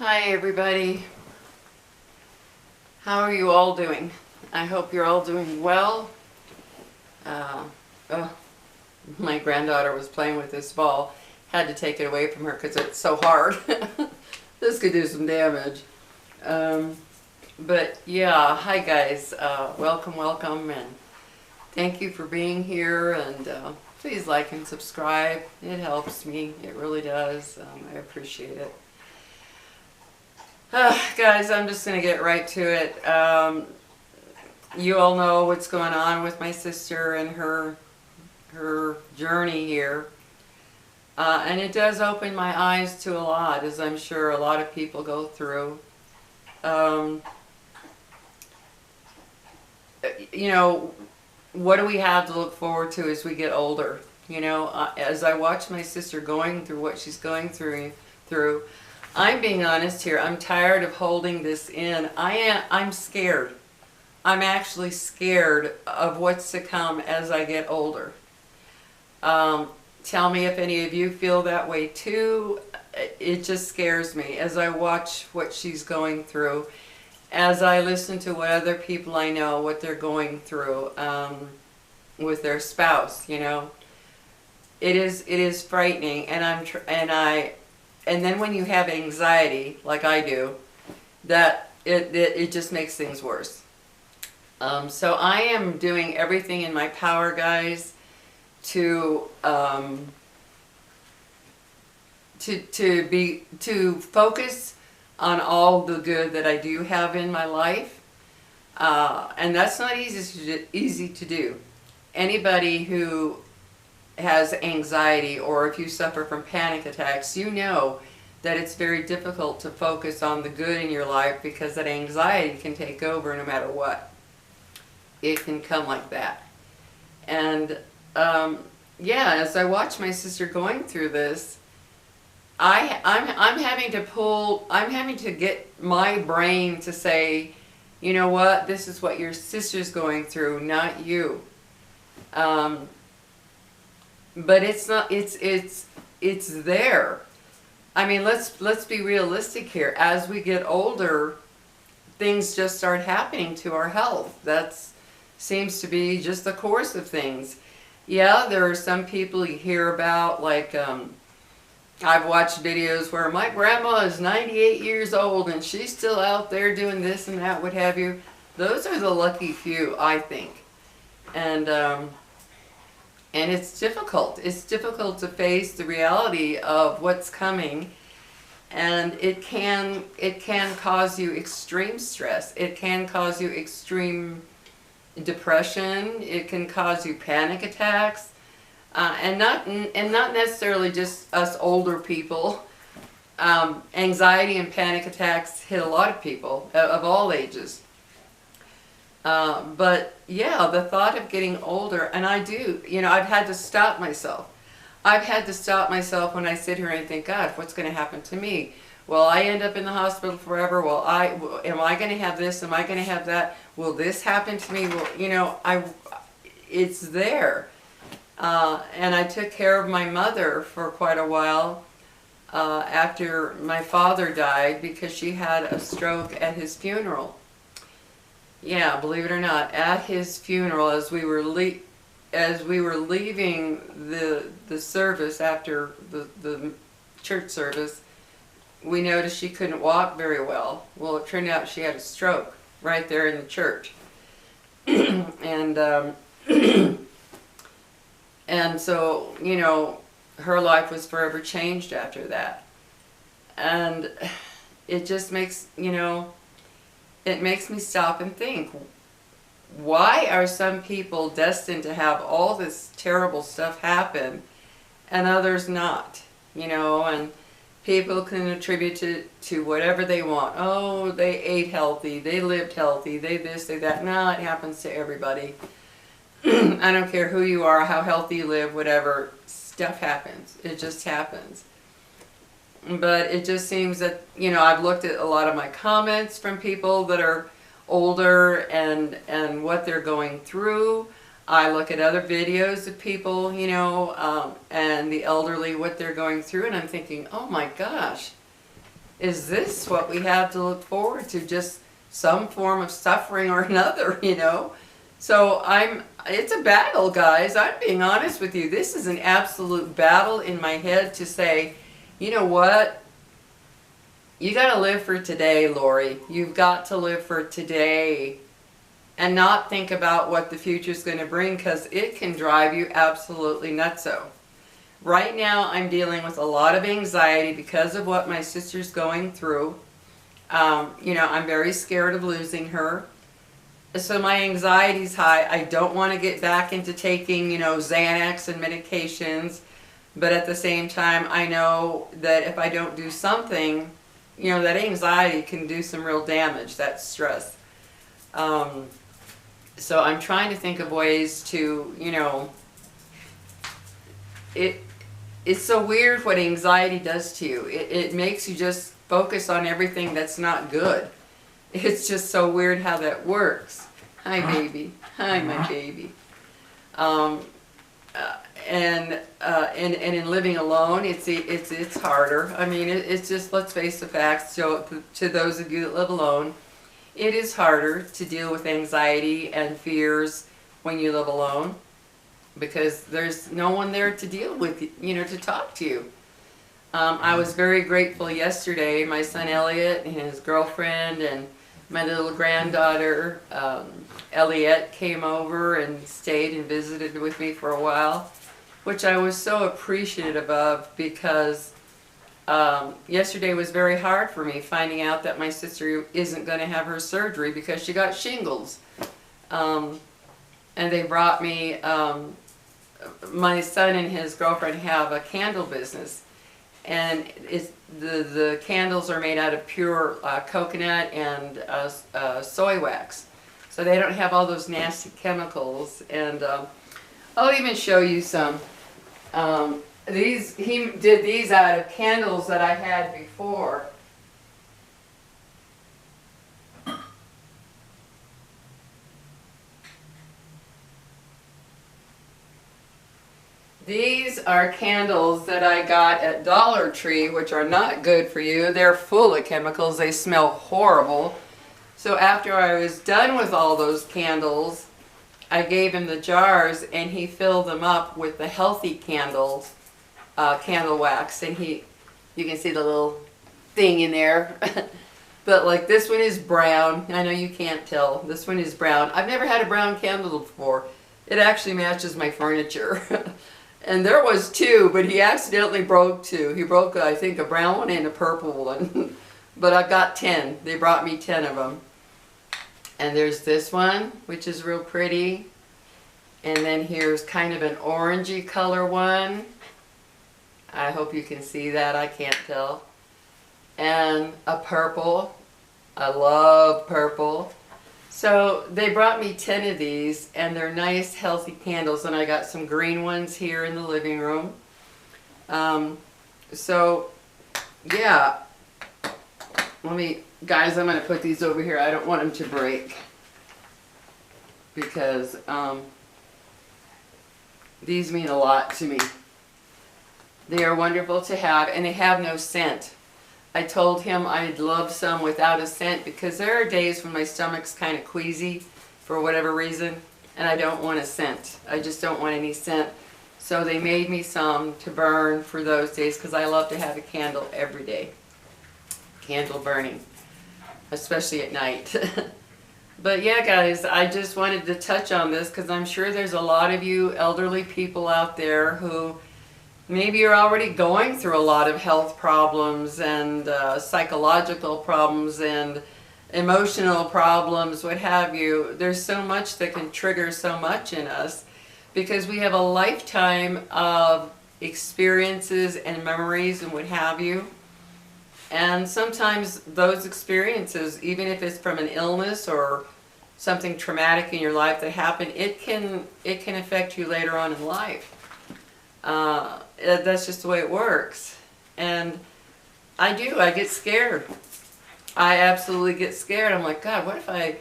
Hi everybody. How are you all doing? I hope you're all doing well. Oh, my granddaughter was playing with this ball. Had to take it away from her because it's so hard. This could do some damage. But yeah, hi guys. Welcome, and thank you for being here. And please like and subscribe. It helps me. It really does. I appreciate it. Guys, I'm just going to get right to it. You all know what's going on with my sister and her journey here. And it does open my eyes to a lot, as I'm sure a lot of people go through. You know, what do we have to look forward to as we get older? You know, as I watch my sister going through what she's going through, I'm being honest here. I'm tired of holding this in. I'm scared. I'm actually scared of what's to come as I get older. Tell me if any of you feel that way too. It just scares me as I watch what she's going through, as I listen to what other people I know, what they're going through with their spouse. You know, it is frightening, and then when you have anxiety, like I do, that it just makes things worse. So I am doing everything in my power, guys, to focus on all the good that I do have in my life, and that's not easy to do. Anybody who has anxiety, or if you suffer from panic attacks, you know that it's very difficult to focus on the good in your life, because that anxiety can take over no matter what. It can come like that. And yeah, as I watch my sister going through this, I'm having to get my brain to say, you know what, this is what your sister's going through, not you. But it's not, it's there. I mean, let's be realistic here. As we get older, things just start happening to our health. That seems to be just the course of things. Yeah, there are some people you hear about, like, I've watched videos where my grandma is 98 years old and she's still out there doing this and that, what have you. Those are the lucky few, I think. And it's difficult. It's difficult to face the reality of what's coming, and it can cause you extreme stress. It can cause you extreme depression. It can cause you panic attacks, and not necessarily just us older people. Anxiety and panic attacks hit a lot of people of all ages. But yeah, the thought of getting older, and I do, you know, I've had to stop myself. I've had to stop myself when I sit here and think, God, what's going to happen to me? Will I end up in the hospital forever? Am I going to have this? Am I going to have that? Will this happen to me? Well, you know, it's there. And I took care of my mother for quite a while after my father died, because she had a stroke at his funeral. Yeah, believe it or not, at his funeral, as we were leaving the service, after the church service, we noticed she couldn't walk very well. Well, it turned out she had a stroke right there in the church. And and so, you know, her life was forever changed after that. And it just makes, you know, it makes me stop and think, why are some people destined to have all this terrible stuff happen and others not? You know, and people can attribute it to whatever they want. Oh, they ate healthy, they lived healthy, they this, they that. No, it happens to everybody. I don't care who you are, how healthy you live, whatever, stuff happens. It just happens. But it just seems that, you know, I've looked at a lot of my comments from people that are older and what they're going through. I look at other videos of people, you know, and the elderly, what they're going through, and I'm thinking, oh my gosh, is this what we have to look forward to? Just some form of suffering or another, you know? So it's a battle, guys. I'm being honest with you. This is an absolute battle in my head to say, you know what? You got to live for today, Lori. You've got to live for today and not think about what the future's going to bring, because it can drive you absolutely nutso. Right now, I'm dealing with a lot of anxiety because of what my sister's going through. You know, I'm very scared of losing her. So my anxiety's high. I don't want to get back into taking, you know, Xanax and medications. But at the same time, I know that if I don't do something, you know, that anxiety can do some real damage, that stress. So I'm trying to think of ways to, you know, it's so weird what anxiety does to you. It makes you just focus on everything that's not good. It's just so weird how that works. Hi, baby. Hi, my baby. And in living alone, it's harder. I mean, it's just, let's face the facts. So to those of you that live alone, it is harder to deal with anxiety and fears when you live alone, because there's no one there to deal with, you know, to talk to you. I was very grateful yesterday. My son Elliot and his girlfriend and my little granddaughter Elliot came over and stayed and visited with me for a while, which I was so appreciative of, because yesterday was very hard for me, finding out that my sister isn't going to have her surgery because she got shingles. And they brought me, my son and his girlfriend have a candle business, and the candles are made out of pure coconut and soy wax, so they don't have all those nasty chemicals. And I'll even show you some. He did these out of candles that I had before. These are candles that I got at Dollar Tree, which are not good for you. They're full of chemicals. They smell horrible. So after I was done with all those candles, I gave him the jars, and he filled them up with the healthy candles, candle wax. And you can see the little thing in there. But like, this one is brown. I know you can't tell. This one is brown. I've never had a brown candle before. It actually matches my furniture. And there was two, but he accidentally broke two. He broke, I think, a brown one and a purple one. But I've got 10. They brought me 10 of them. And there's this one, which is real pretty. And then here's kind of an orangey color one. I hope you can see that. I can't tell. And a purple. I love purple. So they brought me 10 of these, and they're nice, healthy candles. And I got some green ones here in the living room. So, yeah. Guys, I'm going to put these over here. I don't want them to break, because these mean a lot to me. They are wonderful to have, and they have no scent. I told him I'd love some without a scent, because there are days when my stomach's kind of queasy for whatever reason, and I don't want a scent. I just don't want any scent. So they made me some to burn for those days, because I love to have a candle every day. Candle burning, especially at night. But yeah, guys, I just wanted to touch on this, because I'm sure there's a lot of you elderly people out there who maybe you're already going through a lot of health problems and psychological problems and emotional problems, what have you. There's so much that can trigger so much in us, because we have a lifetime of experiences and memories and what have you. And sometimes those experiences, even if it's from an illness or something traumatic in your life that happened, it can affect you later on in life. That's just the way it works. And I get scared. I absolutely get scared. I'm like, God, what if I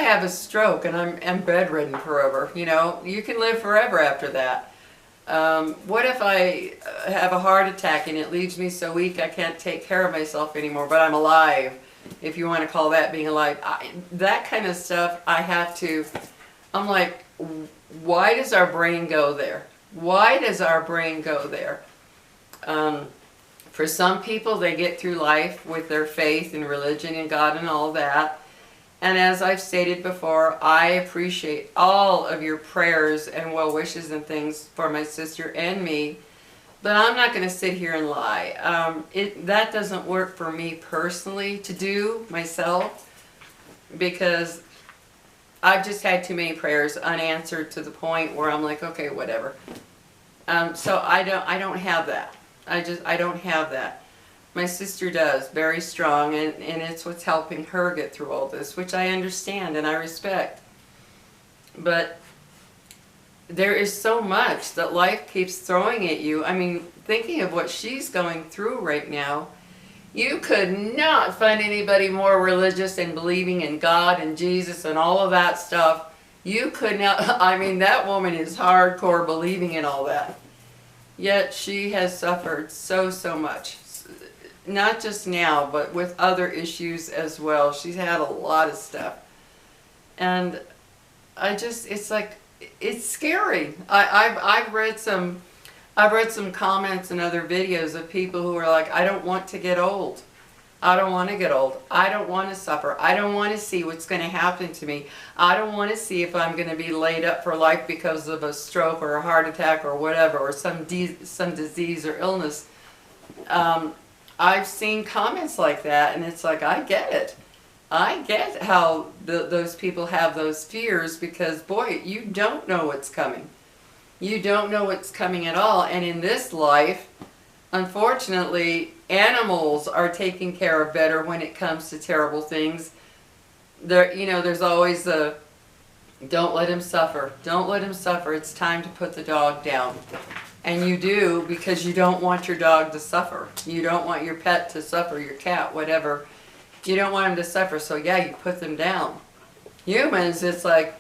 have a stroke and I'm bedridden forever? You know, you can live forever after that. What if I have a heart attack and it leaves me so weak I can't take care of myself anymore, but I'm alive, if you want to call that being alive. That kind of stuff, I'm like, why does our brain go there? Why does our brain go there? For some people, they get through life with their faith and religion and God and all that. And as I've stated before, I appreciate all of your prayers and well wishes and things for my sister and me. But I'm not going to sit here and lie. That doesn't work for me personally to do myself, because I've just had too many prayers unanswered to the point where I'm like, okay, whatever. So I don't have that. I don't have that. My sister does, very strong, and it's what's helping her get through all this, which I understand and I respect. But there is so much that life keeps throwing at you. I mean, thinking of what she's going through right now, you could not find anybody more religious and believing in God and Jesus and all of that stuff. You could not, I mean, that woman is hardcore believing in all that. Yet she has suffered so much. Not just now, but with other issues as well. She's had a lot of stuff. And it's like, it's scary. I've read some comments and other videos of people who are like, I don't want to get old. I don't want to get old. I don't want to suffer. I don't want to see what's going to happen to me. I don't want to see if I'm going to be laid up for life because of a stroke or a heart attack or whatever, or some disease or illness. I've seen comments like that, and it's like, I get it. I get how those people have those fears, because, boy, you don't know what's coming. You don't know what's coming at all. And in this life, unfortunately, animals are taken care of better when it comes to terrible things. There's always the, don't let him suffer. Don't let him suffer. It's time to put the dog down. And you do, because you don't want your dog to suffer. You don't want your pet to suffer, your cat, whatever. You don't want them to suffer, so yeah, you put them down. Humans, it's like,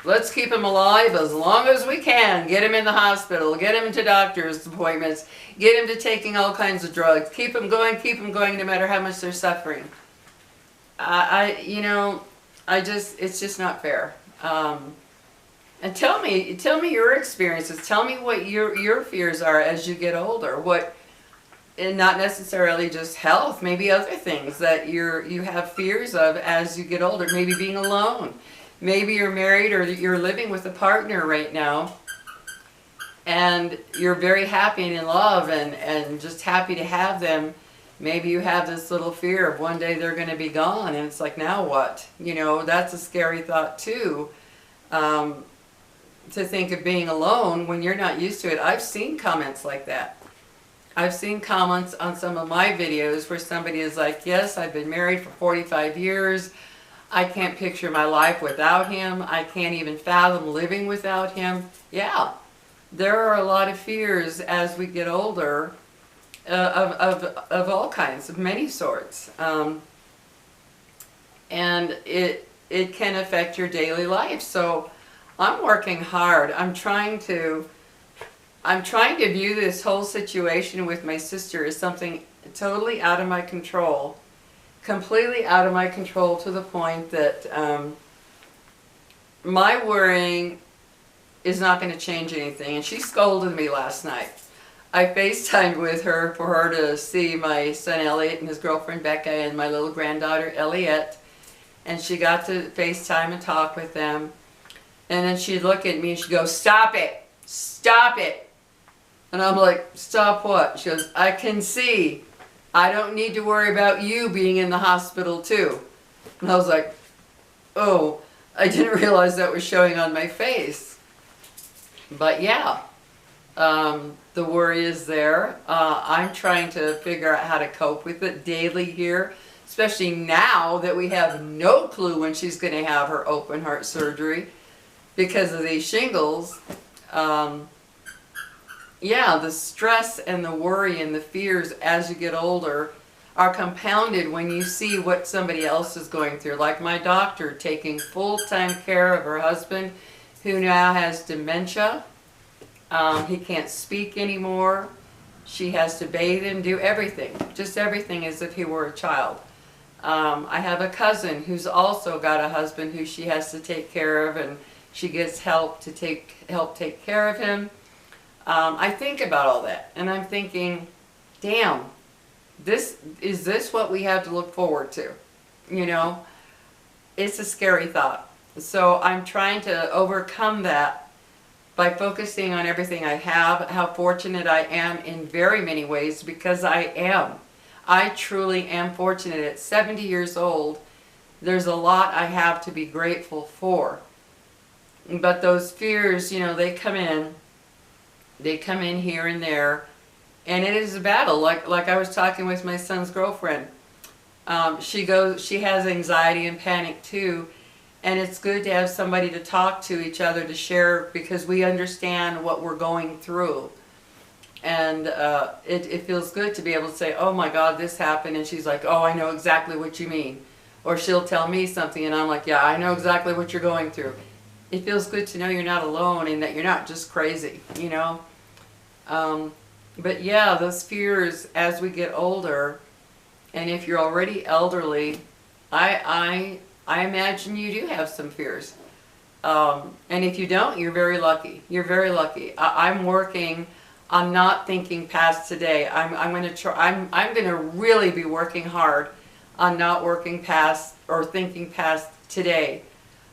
let's keep them alive as long as we can. Get them in the hospital, get them to doctor's appointments, get them to taking all kinds of drugs. Keep them going no matter how much they're suffering. It's just not fair. And tell me your experiences. Tell me what your fears are as you get older. And not necessarily just health, maybe other things that you have fears of as you get older. Maybe being alone. Maybe you're married or you're living with a partner right now, and you're very happy and in love and just happy to have them. Maybe you have this little fear of one day they're going to be gone, and it's like, now what? That's a scary thought too. To think of being alone when you're not used to it. I've seen comments like that. I've seen comments on some of my videos where somebody is like, yes, I've been married for 45 years. I can't picture my life without him. I can't even fathom living without him. Yeah, there are a lot of fears as we get older of all kinds, of many sorts. And it can affect your daily life. So I'm working hard. I'm trying to view this whole situation with my sister as something totally out of my control, completely out of my control, to the point that my worrying is not going to change anything. And she scolded me last night. I FaceTimed with her for her to see my son Elliot and his girlfriend Becca and my little granddaughter Elliot. And she got to FaceTime and talk with them. And then she'd look at me and she'd go, stop it, stop it. And I'm like, stop what? She goes, I can see. I don't need to worry about you being in the hospital too. And I was like, oh, I didn't realize that was showing on my face. But yeah, the worry is there. I'm trying to figure out how to cope with it daily here, especially now that we have no clue when she's going to have her open heart surgery because of these shingles. Yeah, the stress and the worry and the fears as you get older are compounded when you see what somebody else is going through. Like my doctor taking full-time care of her husband, who now has dementia. He can't speak anymore. She has to bathe him, do everything, just everything as if he were a child. I have a cousin who's also got a husband who she has to take care of, and she gets help to help take care of him. I think about all that, and I'm thinking, damn, is this what we have to look forward to? You know, it's a scary thought. So I'm trying to overcome that by focusing on everything I have, how fortunate I am in very many ways, because I am. I truly am fortunate. At 70 years old, there's a lot I have to be grateful for. But those fears, you know, they come in here and there, and it is a battle. Like I was talking with my son's girlfriend. She has anxiety and panic too, and it's good to have somebody to talk to each other, to share, because we understand what we're going through. And it feels good to be able to say, oh my God, this happened, and she's like, oh, I know exactly what you mean. Or she'll tell me something and I'm like, yeah, I know exactly what you're going through. It feels good to know you're not alone and that you're not just crazy, you know. But yeah, those fears as we get older, and if you're already elderly, I imagine you do have some fears. And if you don't, you're very lucky. You're very lucky. I'm working on not thinking past today. I'm going to try. I'm going to really be working hard on not working past or thinking past today,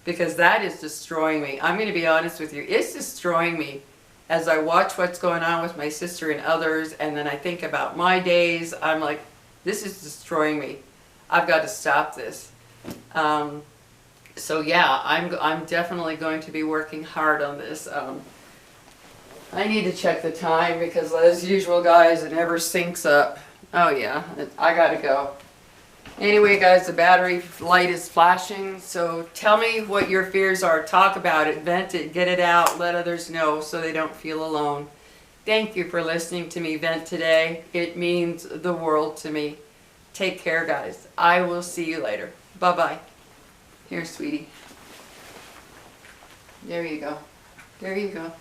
because that is destroying me. I'm going to be honest with you. It's destroying me as I watch what's going on with my sister and others, and then I think about my days. I'm like, this is destroying me. I've got to stop this. So yeah, I'm definitely going to be working hard on this. I need to check the time because, as usual, guys, it never syncs up. Oh yeah, I gotta go. Anyway, guys, the battery light is flashing, so tell me what your fears are. Talk about it, vent it, get it out, let others know so they don't feel alone. Thank you for listening to me vent today. It means the world to me. Take care, guys. I will see you later. Bye-bye. Here, sweetie. There you go. There you go.